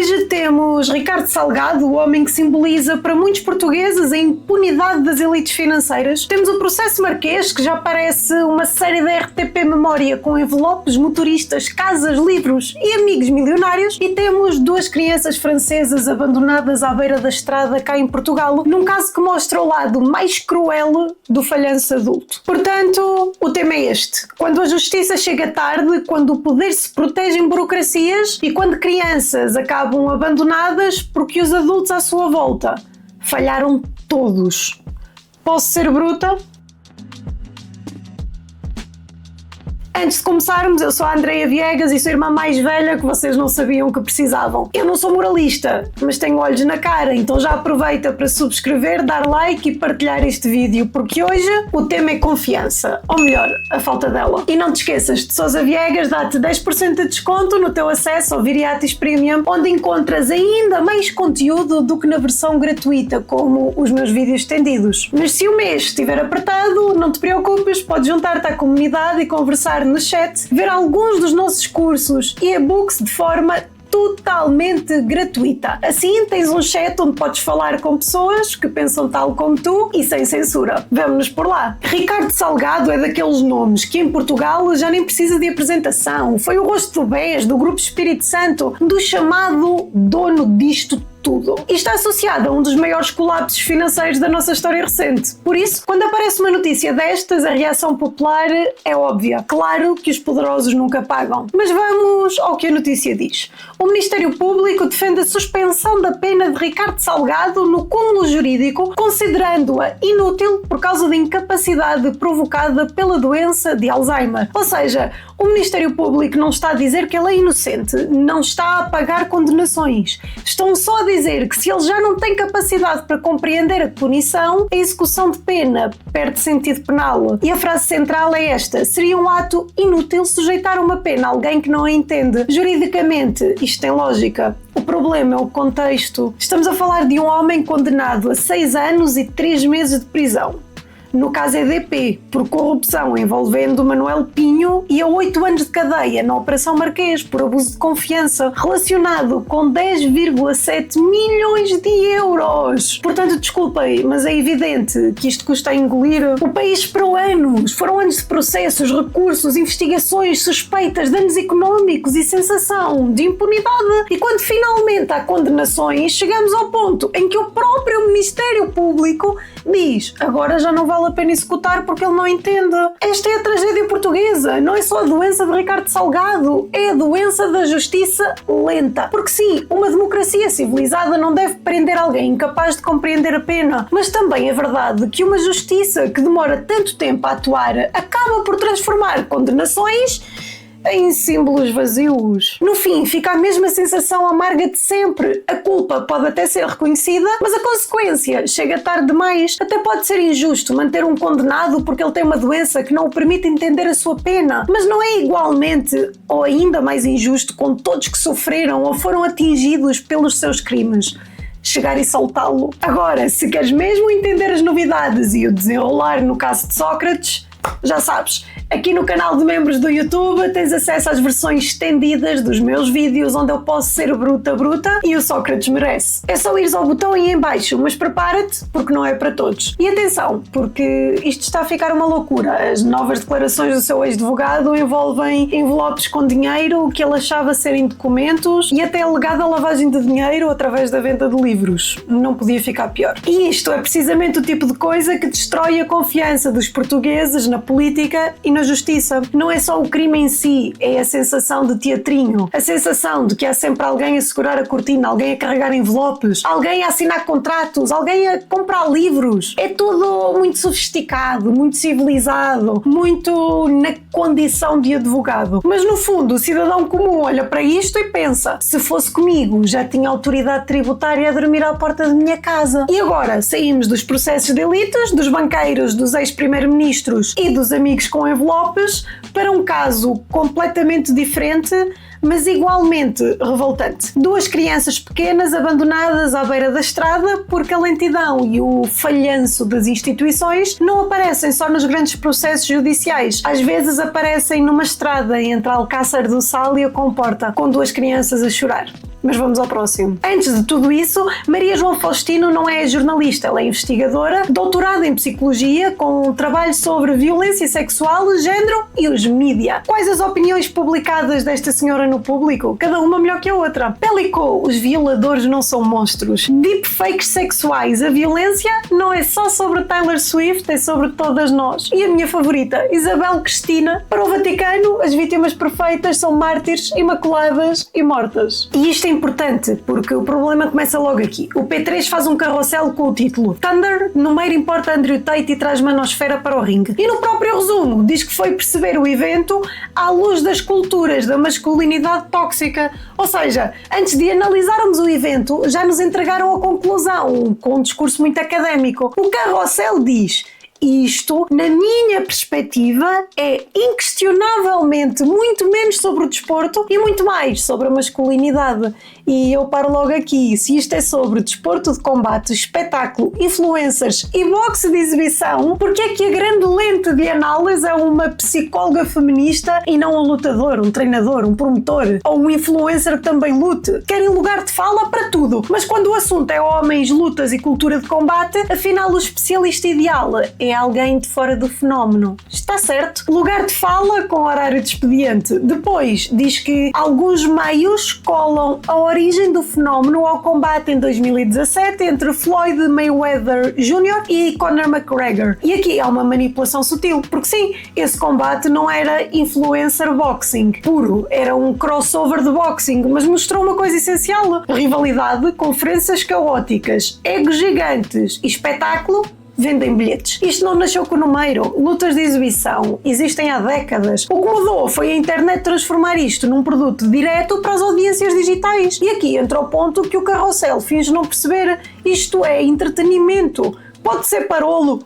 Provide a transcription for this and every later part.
Hoje temos Ricardo Salgado, o homem que simboliza para muitos portugueses a impunidade das elites financeiras. Temos o processo Marquês, que já parece uma série da RTP Memória com envelopes, motoristas, casas, livros e amigos milionários. E temos duas crianças francesas abandonadas à beira da estrada cá em Portugal, num caso que mostra o lado mais cruel do falhanço adulto. Portanto, o tema é este. Quando a justiça chega tarde, quando o poder se protege em burocracias e quando crianças acabam abandonadas porque os adultos à sua volta falharam todos. Posso ser bruta? Antes de começarmos, eu sou a Andreia Viegas e sou a irmã mais velha que vocês não sabiam que precisavam. Eu não sou moralista, mas tenho olhos na cara, então já aproveita para subscrever, dar like e partilhar este vídeo, porque hoje o tema é confiança, ou melhor, a falta dela. E não te esqueças, de Sousa Viegas dá-te 10% de desconto no teu acesso ao Viriatis Premium, onde encontras ainda mais conteúdo do que na versão gratuita, como os meus vídeos estendidos. Mas se o mês estiver apertado, não te preocupes, podes juntar-te à comunidade e conversar no chat, ver alguns dos nossos cursos e e-books de forma totalmente gratuita. Assim tens um chat onde podes falar com pessoas que pensam tal como tu e sem censura. Vemo-nos por lá. Ricardo Salgado é daqueles nomes que em Portugal já nem precisa de apresentação. Foi o rosto do BES, do Grupo Espírito Santo, do chamado dono disto tudo. E está associado a um dos maiores colapsos financeiros da nossa história recente. Por isso, quando aparece uma notícia destas, a reação popular é óbvia. Claro que os poderosos nunca pagam. Mas vamos ao que a notícia diz. O Ministério Público defende a suspensão da pena de Ricardo Salgado no cúmulo jurídico, considerando-a inútil por causa da incapacidade provocada pela doença de Alzheimer. Ou seja, o Ministério Público não está a dizer que ele é inocente, não está a pagar condenações. Estão só a dizer que se ele já não tem capacidade para compreender a punição, a execução de pena perde sentido penal. E a frase central é esta: seria um ato inútil sujeitar uma pena a alguém que não a entende. Juridicamente, isto tem lógica. O problema é o contexto. Estamos a falar de um homem condenado a 6 anos e 3 meses de prisão. No caso EDP, por corrupção envolvendo Manuel Pinho, e a 8 anos de cadeia na Operação Marquês por abuso de confiança, relacionado com 10,7 milhões de euros. Portanto, desculpem, mas é evidente que isto custa a engolir. O país esperou anos. Foram anos de processos, recursos, investigações, suspeitas, danos económicos e sensação de impunidade. E quando finalmente há condenações, chegamos ao ponto em que o próprio Ministério Público diz: agora já não vale a pena executar porque ele não entende. Esta é a tragédia portuguesa. Não é só a doença de Ricardo Salgado, é a doença da justiça lenta. Porque sim, uma democracia civilizada não deve prender alguém incapaz de compreender a pena. Mas também é verdade que uma justiça que demora tanto tempo a atuar acaba por transformar condenações em símbolos vazios. No fim, fica a mesma sensação amarga de sempre. A culpa pode até ser reconhecida, mas a consequência chega tarde demais. Até pode ser injusto manter um condenado porque ele tem uma doença que não o permite entender a sua pena, mas não é igualmente ou ainda mais injusto com todos que sofreram ou foram atingidos pelos seus crimes chegar e soltá-lo. Agora, se queres mesmo entender as novidades e o desenrolar no caso de Sócrates, já sabes, aqui no canal de membros do YouTube tens acesso às versões estendidas dos meus vídeos onde eu posso ser bruta e o Sócrates merece. É só ires ao botão aí em baixo, mas prepara-te porque não é para todos. E atenção, porque isto está a ficar uma loucura. As novas declarações do seu ex-advogado envolvem envelopes com dinheiro que ele achava serem documentos e até alegada lavagem de dinheiro através da venda de livros. Não podia ficar pior. E isto é precisamente o tipo de coisa que destrói a confiança dos portugueses na política e na justiça. Não é só o crime em si, é a sensação de teatrinho, a sensação de que há sempre alguém a segurar a cortina, alguém a carregar envelopes, alguém a assinar contratos, alguém a comprar livros. É tudo muito sofisticado, muito civilizado, muito na condição de advogado. Mas no fundo, o cidadão comum olha para isto e pensa: se fosse comigo, já tinha autoridade tributária a dormir à porta da minha casa. E agora saímos dos processos de elites, dos banqueiros, dos ex-primeiros-ministros e dos amigos com envelopes para um caso completamente diferente, mas igualmente revoltante. 2 crianças pequenas abandonadas à beira da estrada porque a lentidão e o falhanço das instituições não aparecem só nos grandes processos judiciais. Às vezes aparecem numa estrada entre Alcácer do Sal e a Comporta, com 2 crianças a chorar. Mas vamos ao próximo. Antes de tudo isso, Maria João Faustino não é jornalista, ela é investigadora, doutorada em psicologia, com um trabalho sobre violência sexual, género e os mídia. Quais as opiniões publicadas desta senhora no público? Cada uma melhor que a outra. Pelicô, os violadores não são monstros. Deepfakes sexuais, a violência não é só sobre Taylor Swift, é sobre todas nós. E a minha favorita, Isabel Cristina, para o Vaticano, as vítimas perfeitas são mártires, imaculadas e mortas. E isto é importante, porque o problema começa logo aqui. O P3 faz um carrossel com o título Thunder, no meio importa Andrew Tate e traz manosfera para o ringue. E no próprio resumo, diz que foi perceber o evento à luz das culturas da masculinidade tóxica. Ou seja, antes de analisarmos o evento, já nos entregaram a conclusão, com um discurso muito académico. O carrossel diz: isto, na minha perspectiva, é inquestionavelmente muito menos sobre o desporto e muito mais sobre a masculinidade. E eu paro logo aqui. Se isto é sobre desporto de combate, espetáculo, influencers e boxe de exibição, porque é que a grande lente de análise é uma psicóloga feminista e não um lutador, um treinador, um promotor ou um influencer que também lute? Querem lugar de fala para tudo, mas quando o assunto é homens, lutas e cultura de combate, afinal o especialista ideal é alguém de fora do fenómeno. Está certo? Lugar de fala com horário de expediente. Depois diz que alguns meios colam a origem do fenómeno ao combate em 2017 entre Floyd Mayweather Jr. e Conor McGregor. E aqui há uma manipulação sutil, porque sim, esse combate não era influencer boxing puro, era um crossover de boxing, mas mostrou uma coisa essencial: rivalidade, conferências caóticas, egos gigantes e espetáculo vendem bilhetes. Isto não nasceu com o número. Lutas de exibição existem há décadas. O que mudou foi a internet transformar isto num produto direto para as audiências digitais. E aqui entra o ponto que o carrossel finge não perceber. Isto é entretenimento. Pode ser parolo?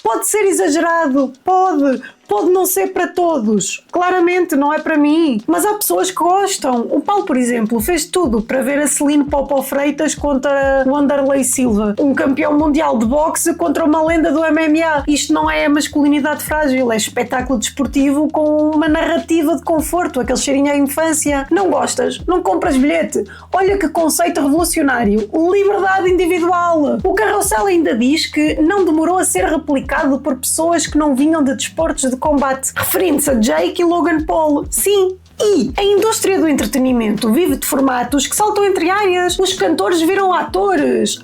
Pode ser exagerado? Pode não ser para todos. Claramente não é para mim, mas há pessoas que gostam. O Paulo, por exemplo, fez tudo para ver a Celine Popo Freitas contra o Wanderlei Silva, um campeão mundial de boxe contra uma lenda do MMA. Isto não é masculinidade frágil, é espetáculo desportivo com uma narrativa de conforto, aquele cheirinho à infância. Não gostas? Não compras bilhete? Olha que conceito revolucionário. Liberdade individual. O carrossel ainda diz que não demorou a ser replicado por pessoas que não vinham de desportos de combate, referindo-se a Jake e Logan Paul. Sim. E a indústria do entretenimento vive de formatos que saltam entre áreas. Os cantores viram atores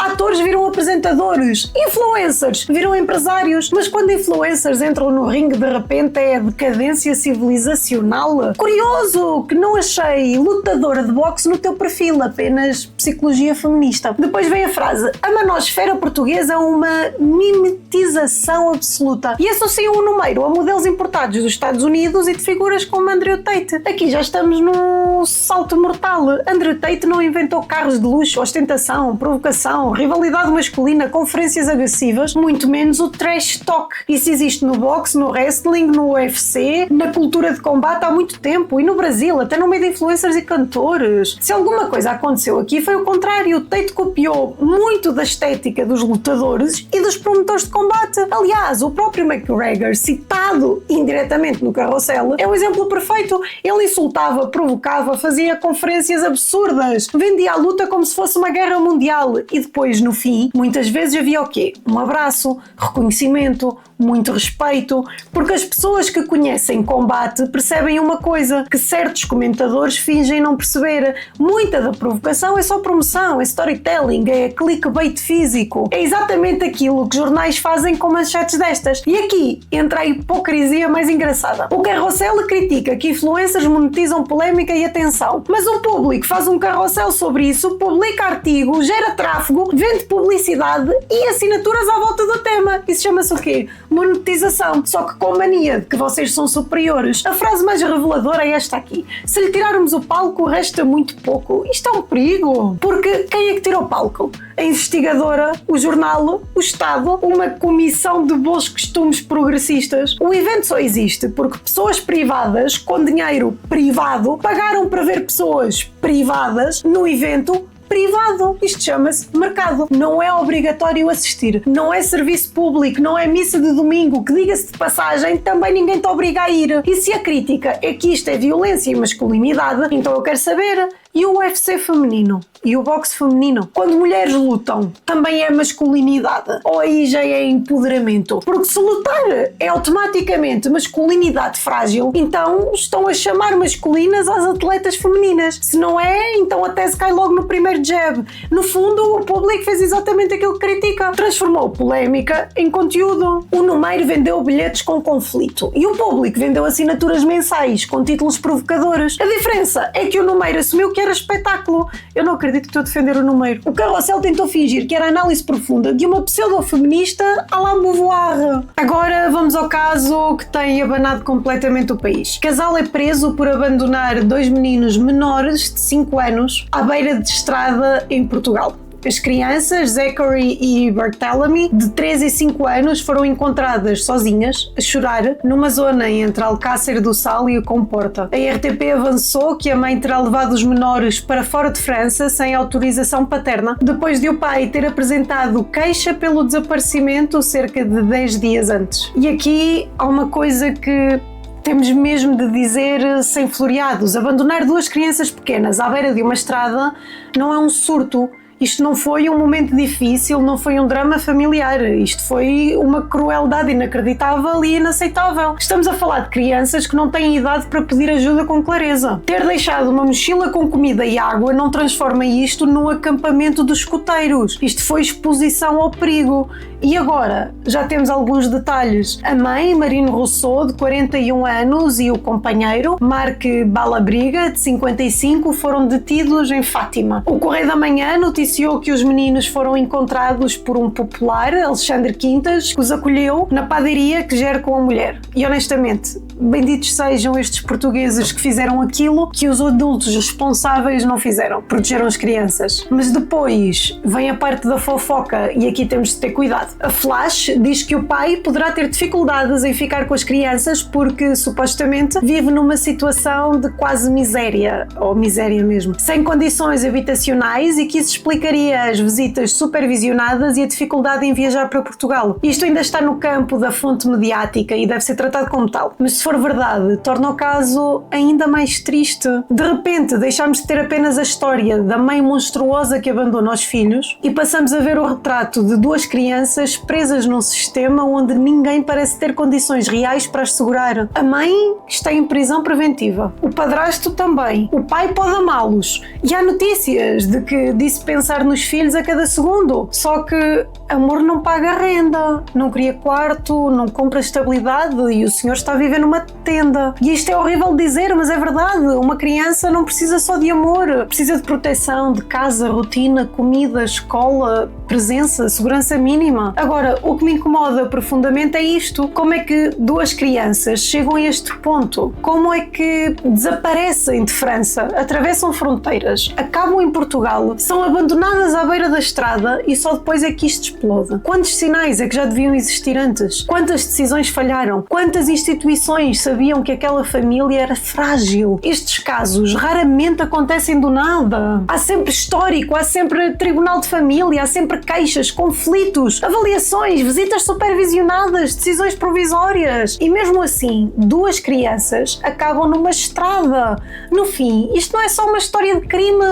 viram apresentadores, influencers viram empresários. Mas quando influencers entram no ringue, de repente é decadência civilizacional. Curioso que não achei lutadora de boxe no teu perfil, apenas psicologia feminista. Depois vem a frase: a manosfera portuguesa é uma mimetização absoluta. E associam o número a modelos importados dos Estados Unidos e de figuras como Andrew Tate. Aqui já estamos num salto mortal. Andrew Tate não inventou carros de luxo, ostentação, provocação, rivalidade masculina, conferências agressivas, muito menos o trash talk. Isso existe no boxe, no wrestling, no UFC, na cultura de combate há muito tempo, e no Brasil, até no meio de influencers e cantores. Se alguma coisa aconteceu aqui foi o contrário. O Tate copiou muito da estética dos lutadores e dos promotores de combate. Aliás, o próprio McGregor, citado indiretamente no carrossel, é um exemplo perfeito. Ele insultava, provocava, fazia conferências absurdas, vendia a luta como se fosse uma guerra mundial e depois, no fim, muitas vezes havia o quê? Um abraço, reconhecimento, muito respeito, porque as pessoas que conhecem combate percebem uma coisa que certos comentadores fingem não perceber: muita da provocação é só promoção, é storytelling, é clickbait físico, é exatamente aquilo que jornais fazem com manchetes destas. E aqui entra a hipocrisia mais engraçada. O carrossel critica que influencers monetizam polémica e atenção, mas o público faz um carrossel sobre isso, publica artigo, gera tráfego, vende publicidade e assinaturas à volta do tema. Isso chama-se o quê? Monetização. Só que com mania de que vocês são superiores. A frase mais reveladora é esta aqui: se lhe tirarmos o palco, resta muito pouco. Isto é um perigo, porque quem é que tira o palco? A investigadora, o jornal, o Estado, uma comissão de bons costumes progressistas. O evento só existe porque pessoas privadas com dinheiro privado pagaram para ver pessoas privadas no evento privado. Isto chama-se mercado. Não é obrigatório assistir. Não é serviço público. Não é missa de domingo, que, diga-se de passagem, também ninguém te obriga a ir. E se a crítica é que isto é violência e masculinidade, então eu quero saber: E o UFC feminino? E o boxe feminino? Quando mulheres lutam, também é masculinidade? Ou aí já é empoderamento? Porque se lutar é automaticamente masculinidade frágil, então estão a chamar masculinas às atletas femininas. Se não é, então até se cai logo no primeiro jab. No fundo, o público fez exatamente aquilo que critica. Transformou polémica em conteúdo. O número vendeu bilhetes com conflito e o público vendeu assinaturas mensais com títulos provocadores. A diferença é que o número assumiu que era espetáculo. Eu não acredito que estou a defender o número. O Carrossel tentou fingir que era análise profunda de uma pseudo-feminista à la Beauvoir. Agora vamos ao caso que tem abanado completamente o país. Casal é preso por abandonar 2 meninos menores de 5 anos à beira de estrada em Portugal. As crianças, Zachary e Barthélemy, de 3 e 5 anos, foram encontradas sozinhas, a chorar, numa zona entre Alcácer do Sal e a Comporta. A RTP avançou que a mãe terá levado os menores para fora de França sem autorização paterna, depois de o pai ter apresentado queixa pelo desaparecimento cerca de 10 dias antes. E aqui há uma coisa que temos mesmo de dizer sem floreados. Abandonar 2 crianças pequenas à beira de uma estrada não é um surto. Isto não foi um momento difícil, não foi um drama familiar, isto foi uma crueldade inacreditável e inaceitável. Estamos a falar de crianças que não têm idade para pedir ajuda com clareza. Ter deixado uma mochila com comida e água não transforma isto num acampamento dos escoteiros. Isto foi exposição ao perigo. E agora, já temos alguns detalhes. A mãe, Marine Rousseau, de 41 anos, e o companheiro, Marc Balabriga, de 55, foram detidos em Fátima. O Correio da Manhã noticiou que os meninos foram encontrados por um popular, Alexandre Quintas, que os acolheu na padaria que gera com a mulher. E honestamente, benditos sejam estes portugueses que fizeram aquilo que os adultos responsáveis não fizeram, protegeram as crianças. Mas depois vem a parte da fofoca e aqui temos de ter cuidado. A Flash diz que o pai poderá ter dificuldades em ficar com as crianças porque supostamente vive numa situação de quase miséria, ou miséria mesmo, sem condições habitacionais, e que isso explicaria as visitas supervisionadas e a dificuldade em viajar para Portugal. Isto ainda está no campo da fonte mediática e deve ser tratado como tal. Mas se for verdade, torna o caso ainda mais triste. De repente, deixamos de ter apenas a história da mãe monstruosa que abandona os filhos e passamos a ver o retrato de 2 crianças presas num sistema onde ninguém parece ter condições reais para as segurar. A mãe está em prisão preventiva. O padrasto também. O pai pode amá-los. E há notícias de que disse pensar nos filhos a cada segundo. Só que amor não paga renda, não cria quarto, não compra estabilidade e o senhor está a viver numa tenda. E isto é horrível de dizer, mas é verdade. Uma criança não precisa só de amor. Precisa de proteção, de casa, rotina, comida, escola, presença, segurança mínima. Agora, o que me incomoda profundamente é isto. Como é que 2 crianças chegam a este ponto? Como é que desaparecem de França, atravessam fronteiras, acabam em Portugal, são abandonadas à beira da estrada e só depois é que isto explode? Quantos sinais é que já deviam existir antes? Quantas decisões falharam? Quantas instituições sabiam que aquela família era frágil? Estes casos raramente acontecem do nada. Há sempre histórico, há sempre tribunal de família, há sempre queixas, conflitos, avaliações, visitas supervisionadas, decisões provisórias. E mesmo assim, 2 crianças acabam numa estrada. No fim, isto não é só uma história de crime,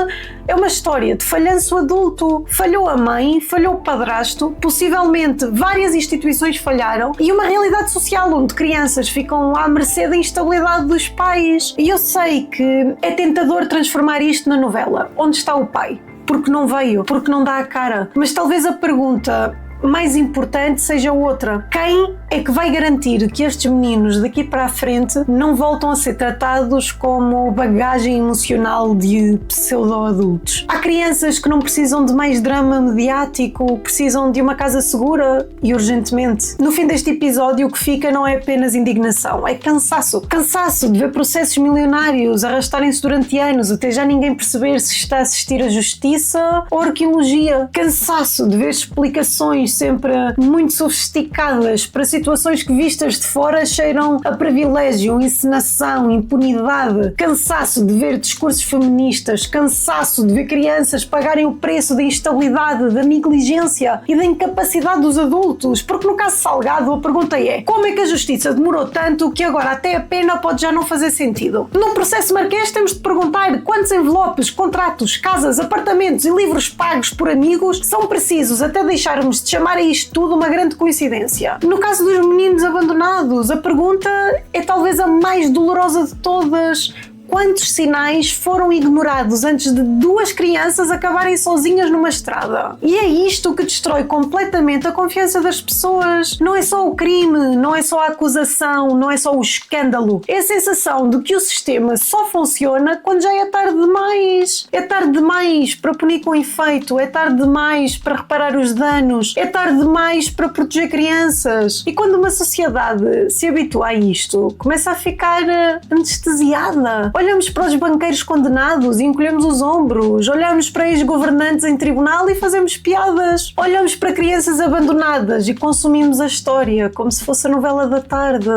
é uma história de falhanço adulto. Falhou a mãe, falhou o padrasto, possivelmente várias instituições falharam e uma realidade social onde crianças ficam à mercê da instabilidade dos pais. E eu sei que é tentador transformar isto na novela. Onde está o pai? Porque não veio, porque não dá a cara. Mas talvez a pergunta mais importante seja outra. Quem é que vai garantir que estes meninos daqui para a frente não voltam a ser tratados como bagagem emocional de pseudo-adultos? Há crianças que não precisam de mais drama mediático, precisam de uma casa segura e urgentemente. No fim deste episódio o que fica não é apenas indignação, é cansaço. Cansaço de ver processos milionários arrastarem-se durante anos até já ninguém perceber se está a assistir a justiça ou arqueologia. Cansaço de ver explicações sempre muito sofisticadas para situações que vistas de fora cheiram a privilégio, encenação, impunidade, cansaço de ver discursos feministas, cansaço de ver crianças pagarem o preço da instabilidade, da negligência e da incapacidade dos adultos, porque no caso Salgado a pergunta é: como é que a justiça demorou tanto que agora até a pena pode já não fazer sentido? No processo Marquês temos de perguntar quantos envelopes, contratos, casas, apartamentos e livros pagos por amigos são precisos até deixarmos de chamar a isto tudo uma grande coincidência. No caso dos meninos abandonados, a pergunta é talvez a mais dolorosa de todas. Quantos sinais foram ignorados antes de 2 crianças acabarem sozinhas numa estrada? E é isto que destrói completamente a confiança das pessoas. Não é só o crime, não é só a acusação, não é só o escândalo. É a sensação de que o sistema só funciona quando já é tarde demais. É tarde demais para punir com efeito, é tarde demais para reparar os danos, é tarde demais para proteger crianças. E quando uma sociedade se habitua a isto, começa a ficar anestesiada. Olhamos para os banqueiros condenados e encolhemos os ombros. Olhamos para ex-governantes em tribunal e fazemos piadas. Olhamos para crianças abandonadas e consumimos a história como se fosse a novela da tarde.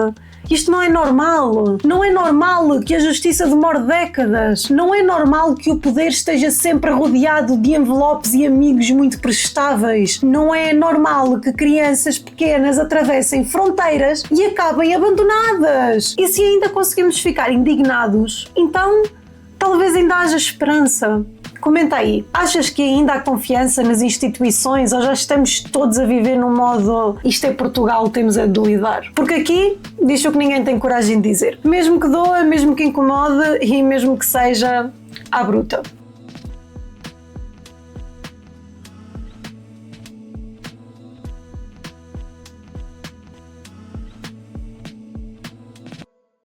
Isto não é normal. Não é normal que a justiça demore décadas. Não é normal que o poder esteja sempre rodeado de envelopes e amigos muito prestáveis. Não é normal que crianças pequenas atravessem fronteiras e acabem abandonadas. E se ainda conseguimos ficar indignados, então talvez ainda haja esperança. Comenta aí, achas que ainda há confiança nas instituições ou já estamos todos a viver num modo isto é Portugal, temos é de lidar? Porque aqui diz o que ninguém tem coragem de dizer. Mesmo que doa, mesmo que incomode e mesmo que seja à bruta.